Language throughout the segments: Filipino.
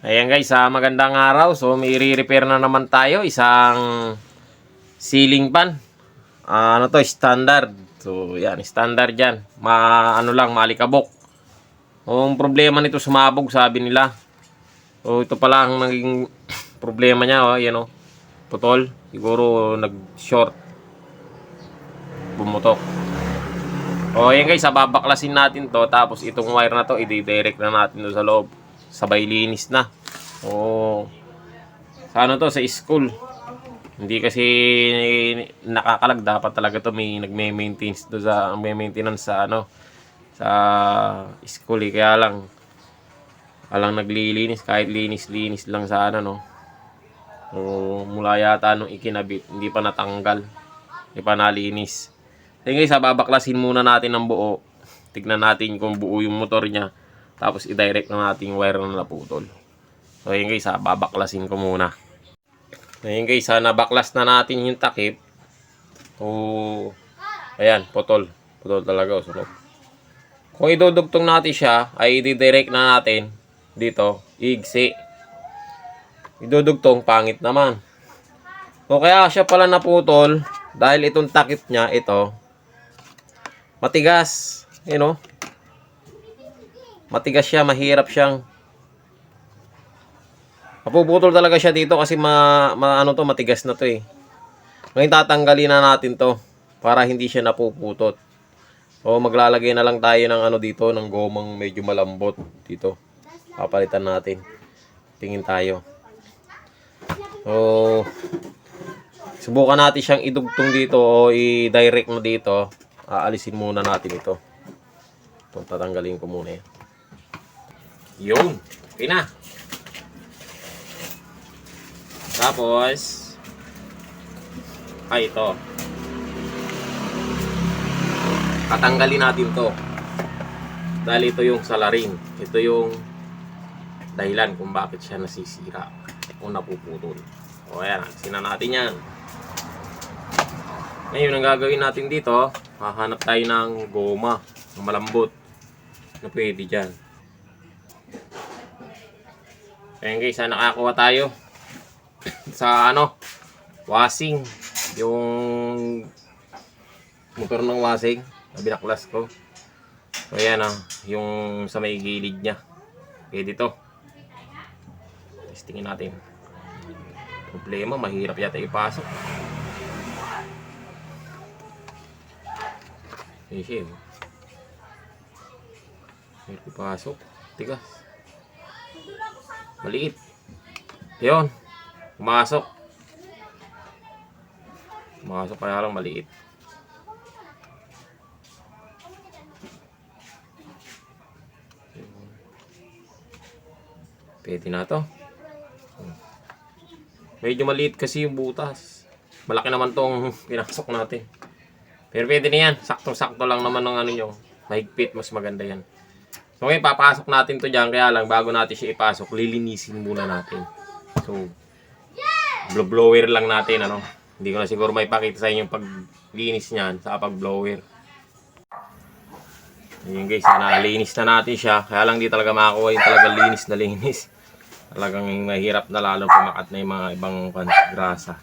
Ayan guys, magandang araw. So may i-repair na naman tayo, isang ceiling fan. Ano to, standard. So yan, standard yan. Ano lang, malikabok. Ang problema nito, sumabog, sabi nila. So ito pala ang naging problema niya, oh, yan oh. Putol, siguro nag-short. Bumutok. O yan guys, babaklasin natin to, tapos itong wire na to, i-direct na natin doon sa loob. Sabay linis na. O sa ano to, sa school. Hindi kasi nakakalag, dapat talaga to may nagme-maintenance do sa maintenance sa ano, sa school eh. Kaya lang alang naglilinis, kahit linis-linis lang sa ano no. So mula yata nung ikinabit, hindi pa natanggal. Hindi pa nalinis. So guys, babaklasin muna natin ng buo. Tignan natin kung buo yung motor niya. Tapos i-direct na natin yung wire na naputol. So ayun guys, babaklasin ko muna. Ayun guys, nabaklas na natin yung takip. So ayan, putol. Putol talaga, sunog. Kung idudugtong natin siya, ay i-direct na natin dito, igsi. Idudugtong, pangit naman. So kaya siya pala naputol dahil itong takip niya, ito, matigas. You know? Matigas siya, mahirap siyang mapuputol talaga siya dito kasi ano to, matigas na to eh. Ngayon tatanggalin na natin to para hindi siya napuputot. So maglalagay na lang tayo ng ano dito, ng gomang medyo malambot dito. Papalitan natin. Tingin tayo. So subukan natin siyang idugtong dito o i-direct mo dito. Aalisin muna natin ito. Ito, tatanggalin ko muna yan. Yun. Okay na. Tapos ito. Tatanggalin natin to. Dahil ito yung salarin. Ito yung dahilan kung bakit siya nasisira o napuputol. O ayan, sina natin yan. Ngayon, ang gagawin natin dito, hahanap tayo ng goma na malambot na pwede dyan. Ayan guys, nakakuha tayo sa ano, washing, yung motor ng washing na binaklas ko. So ayan yung sa may gilid nya, pwede to. Testingin natin. Problema, mahirap yata ipasok. Mahirap ipasok, tigas, maliit. Yun, pumasok kaya lang maliit. Pwede na to. Medyo maliit kasi yung butas. Malaki naman tong pinasok natin. Pero pwede na yan. Saktong-sakto lang naman ng ano nyo. Mahigpit, mas maganda yan. So ngayon, papasok natin to dyan. Kaya lang, bago natin siya ipasok, lilinisin muna natin. So, blower lang natin, ano. Hindi ko na siguro may pakita sa inyo yung paglinis niyan sa pag-blower. Ayun guys, nalinis na natin siya. Kaya lang di talaga makakuha yung talaga linis na linis. Talagang mahirap na lalo pumakat na yung mga ibang grasa.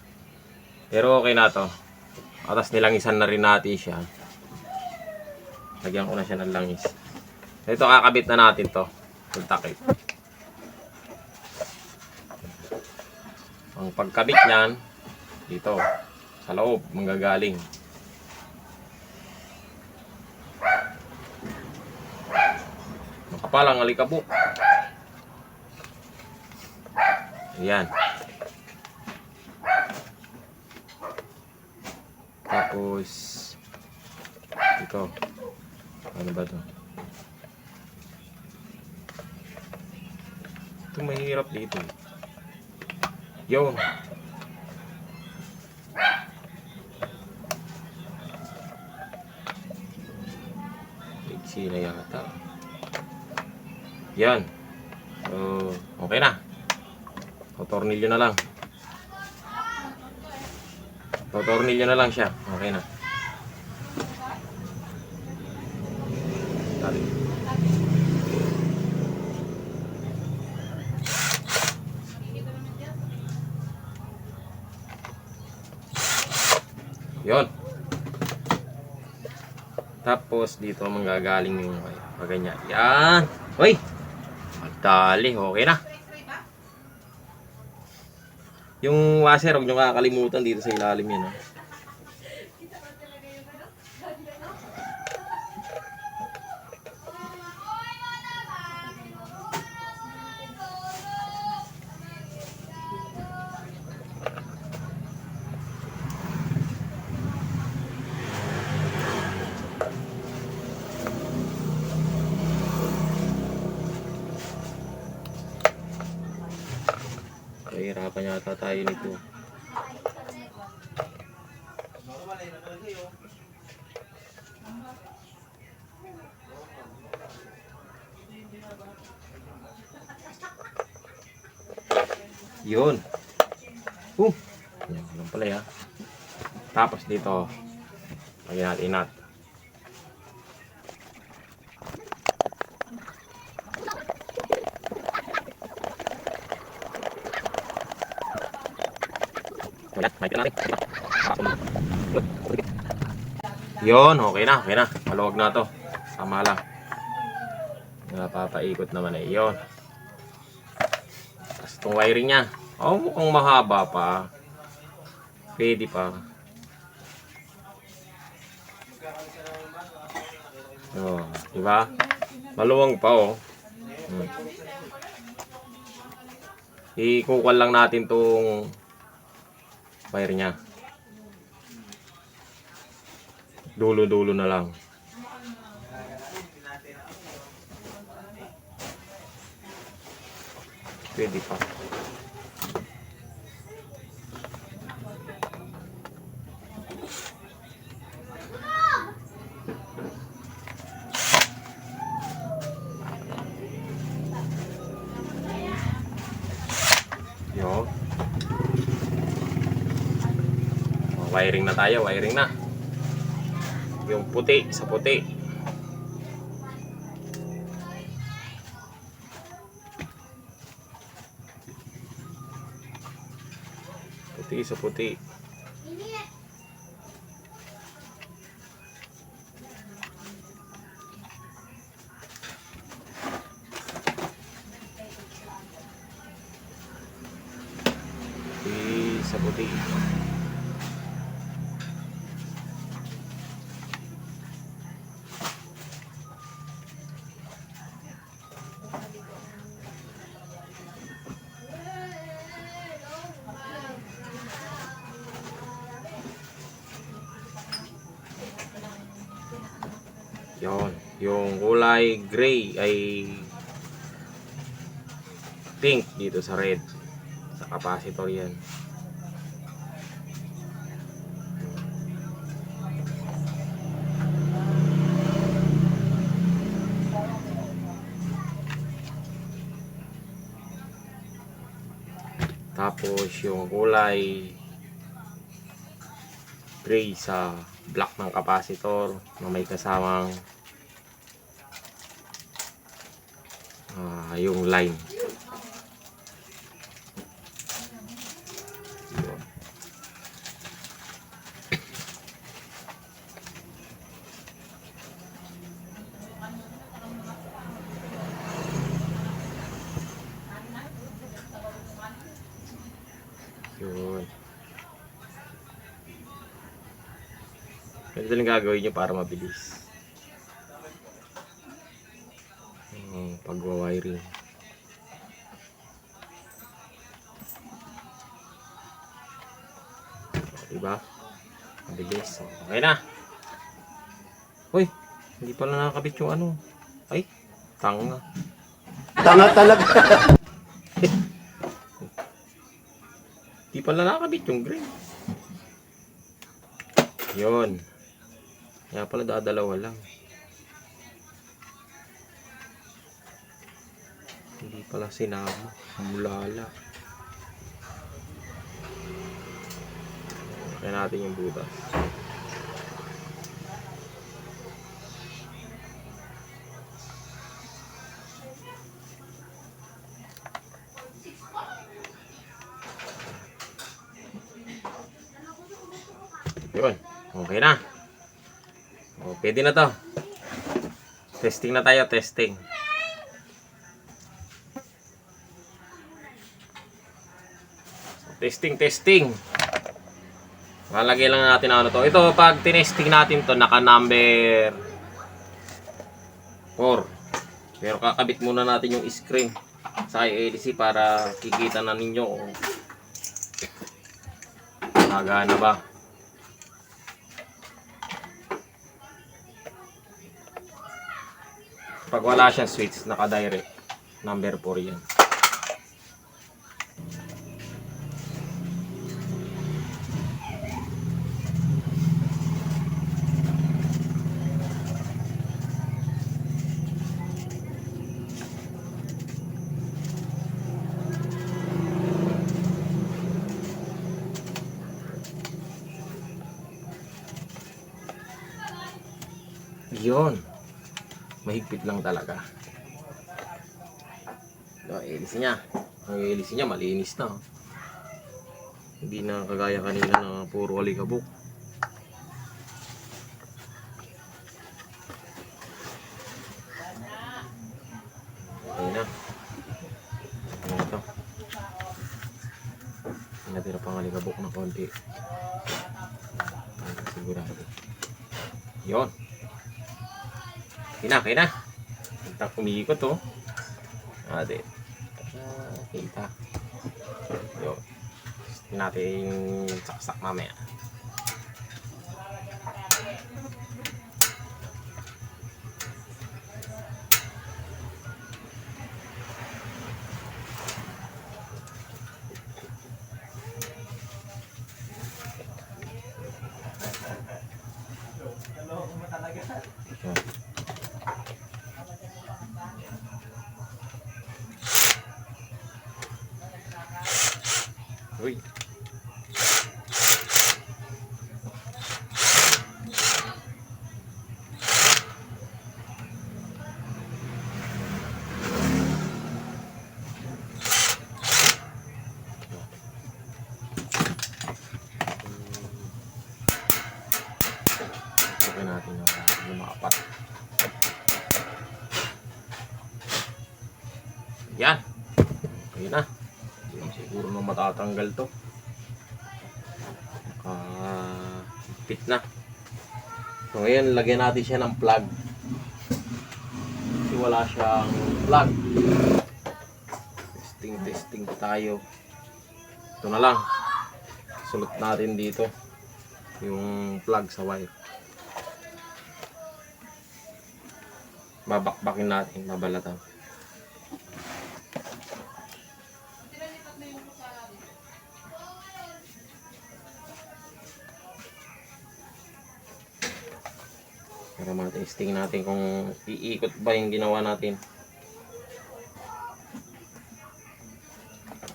Pero okay na to. Atas nilangisan na rin natin siya. Lagyan ko na siya ng langis. Ito, kakabit na natin to. Yung takip. Ang pagkabit niyan, dito, sa loob, manggagaling. Makapalang alikabok. Ayan. Tapos ito, ano ba to? Ito mahirap dito. Yun. Iksi na yata. Yan. So, okay na. Tornilyo na lang. Tornilyo na lang siya. Okay na. Yon. Tapos dito manggagaling yung ganyan. Yan. Hoy. Magdali. Okay na. Yung washer, huwag nyo kakalimutan dito sa ilalim yan. Kahirapan yata tayo nito. Yun. Yan lang pala ya. Tapos dito, lagyan natin nut. Yun, okay na. Maluwag na to. Tama lang. Napapaikot naman eh. Yun. Tapos itong wiring nya. Oh, mukhang mahaba pa. Pwede pa. Oh, diba? Maluwang pa oh. Ikukal lang natin tong wire nya. Dulo-dulo na lang. Pwede pa. Yo. Wiring na tayo, wiring na. Yung puti sa puti. Puti sa puti. Puti sa puti. Yon, yung kulay gray ay pink dito sa red. Sa capacitor yan. Tapos yung kulay gray sa black ng capacitor na may kasamang yung line. Yun. Ganito lang gagawin nyo para mabilis. Pagwa-wiring. Diba? Mabilis. Okay na. Uy, hindi pala nakakabit yung ano. Ay, tanga. Tanga talaga. Hindi pala nakakabit yung green. Yun. Kaya pala dadalawa lang. Hindi pala sinama. Mulala. Kaya natin yung butas. Yun. Okay na. O, pwede na to. Testing na tayo, testing. Testing. Lalagay lang natin ano to. Ito, pag tinesting natin to, naka number 4. Pero kakabit muna natin yung screen sa LC para kikita na ninyo kung nagana ba. Pag wala siyang switch, naka-direct. Number 4 yan. Yun. Mahigpit lang talaga. Ang hélice niya. Ang hélice niya malinis na. Hindi na kagaya kanina na puro alikabok. Okay na. Ano ito? Natira pang alikabok na konti. Para sigurado. Yun. Okay na. Kita kumikot oh. Ate. Kita. Yun. Gusto natin saksak mamaya. Uy. Ito natin yung makapat. Yan. Okay na. Siguro na matatanggal to. Fit na. So ngayon, lagyan natin siya ng plug. Kasi wala siyang plug. Testing tayo. Ito na lang. Sulot natin dito yung plug sa wire. Babakbakin natin, babalatan. Para matesting natin kung iikot ba yung ginawa natin.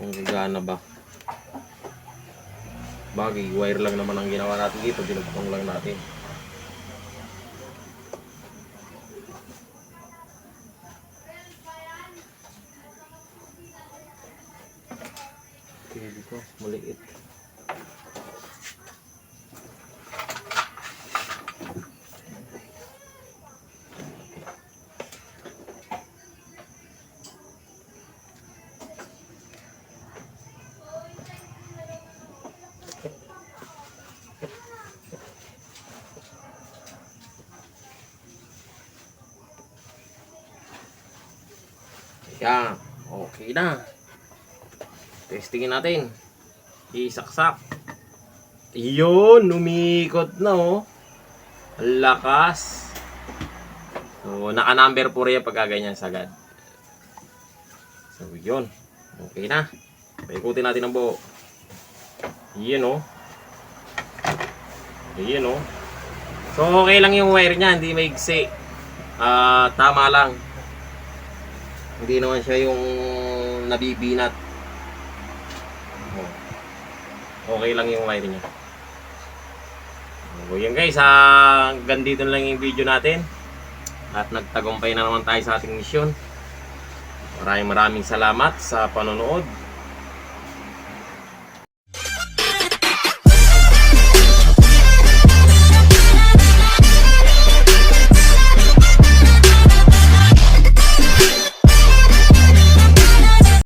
Kung gagana ba. Bagay, wire lang naman ang ginawa natin dito. Dinugtong lang natin. Okay, dito. Maliit. Yan, okay na. Testingin natin. Isaksak. Yun, umikot na oh. Ang lakas. So, naka-number 4 yan pagka ganyan sagad. So, yun. Okay na. Paikutin natin ang buo. Yan oh. Yan oh. So, okay lang yung wire niya, hindi maigsi. Tama lang. Hindi naman siya yung nabibinat. Okay lang yung wire niya. So yan guys, hanggang dito lang yung video natin. At nagtagumpay na naman tayo sa ating misyon. Maraming salamat sa panonood.